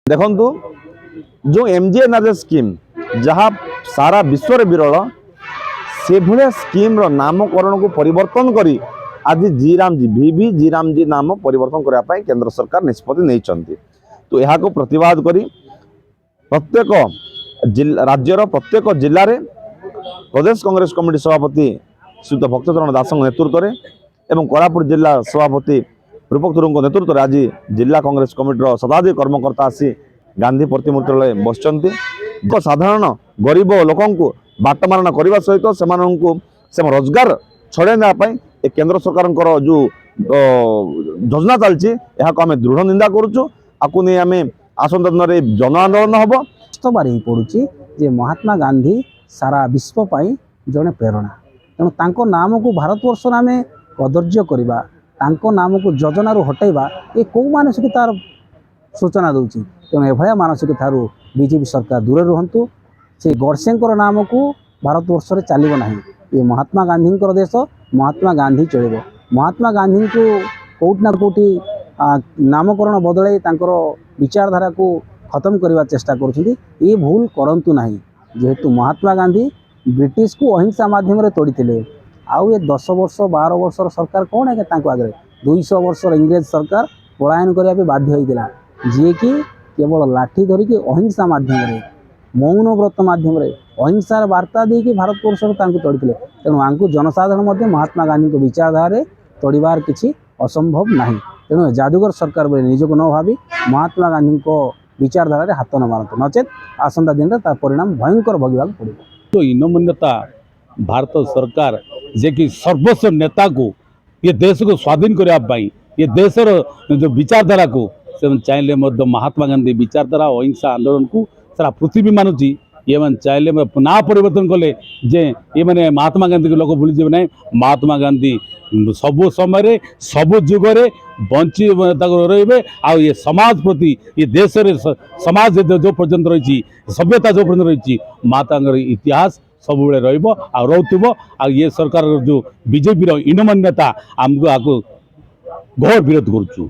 देखु जो एमजीएनआरएस स्कीम जहाँ सारा विश्व विरल से भाया स्कीम नामकरण को परिवर्तन करी आज जीराम जी नाम परिवर्तन करने केंद्र सरकार निष्पत्ति नहीं। तो यह को प्रतिवाद करी प्रत्येक राज्यर प्रत्येक जिले में प्रदेश कांग्रेस कमिटी सभापति श्रीयुत भक्तचरण दास नेतृत्व में एवं कोरापुट जिला सभापति रूपक तुरुंग नेतृत्व में आज जिला कांग्रेस कमिटर शताधिक कर्मकर्ता आसी गांधी प्रतिमूर्ति बसचंती साधारण गरीब लोक बाटमारणा करने सहित से रोजगार छड़े केंद्र सरकार जो योजना चलती आम दृढ़ निंदा करुचु। आपको नहीं आम आसंता दिन में जन आंदोलन हम बार ही पड़ुची जे महात्मा गांधी सारा विश्व पाई जड़े प्रेरणा तेणु तांको नाम को भारतवर्ष नाम कदर्य करवा तांको नाम को योजन हटाइबा ये कौ मानसिकतार सूचना दूची। तेणु एभया मानसिकतार बीजेपी सरकार दूर रुहतु। से गडसेंकर नाम को भारतवर्ष में चलो ना। ये महात्मा गांधी देश महात्मा गांधी चलो। महात्मा गांधी को कौटना कौटी नामकरण बदल विचारधारा को खत्म करने चेष्टा कर भूल करंतु नहीं। जेहेतु महात्मा गांधी ब्रिटिश को अहिंसा माध्यम तोड़ी आउ ये 10 वर्ष 12 वर्ष सरकार कौन है आगे 200 वर्ष इंग्रेज सरकार पलायन करने बाध्य होता जी कि केवल लाठी धरिकी अहिंसा माध्यम मौन व्रत माध्यम अहिंसार वार्ता देकी भारतवर्ष तोड़ी तेणु आंकु जनसाधारण महात्मा गांधी को विचारधारा तोड़बार किसी असंभव नहीं। तेणु जादूगर सरकार बोले निजक न भावी महात्मा गांधी को विचारधारा हाथ न मारतु नचेत आसंता दिन में तार परिणाम भयंकर भोगवाक पड़ो। तो इनमान्यता भारत सरकार जे कि सर्वस्व नेता को ये देश को स्वाधीन करने ये देशर जो विचारधारा को से चाहिए महात्मा गांधी विचारधारा अहिंसा आंदोलन को सारा पृथ्वी मानुची। ये मैंने चाहिए ना परिवर्तन कले जे ये मैंने महात्मा गांधी को लोग भूली जाए ना। महात्मा गांधी सबु समय सबु जुगरे बंची रे आ ये समाज प्रति ये देश समाज जो पर्यंत रही सभ्यता जो पर्यंत रही महात्मा इतिहास सब रोथब आ ये सरकार जो बीजेपी इनमान्यता आमको घोर विरोध करुचु।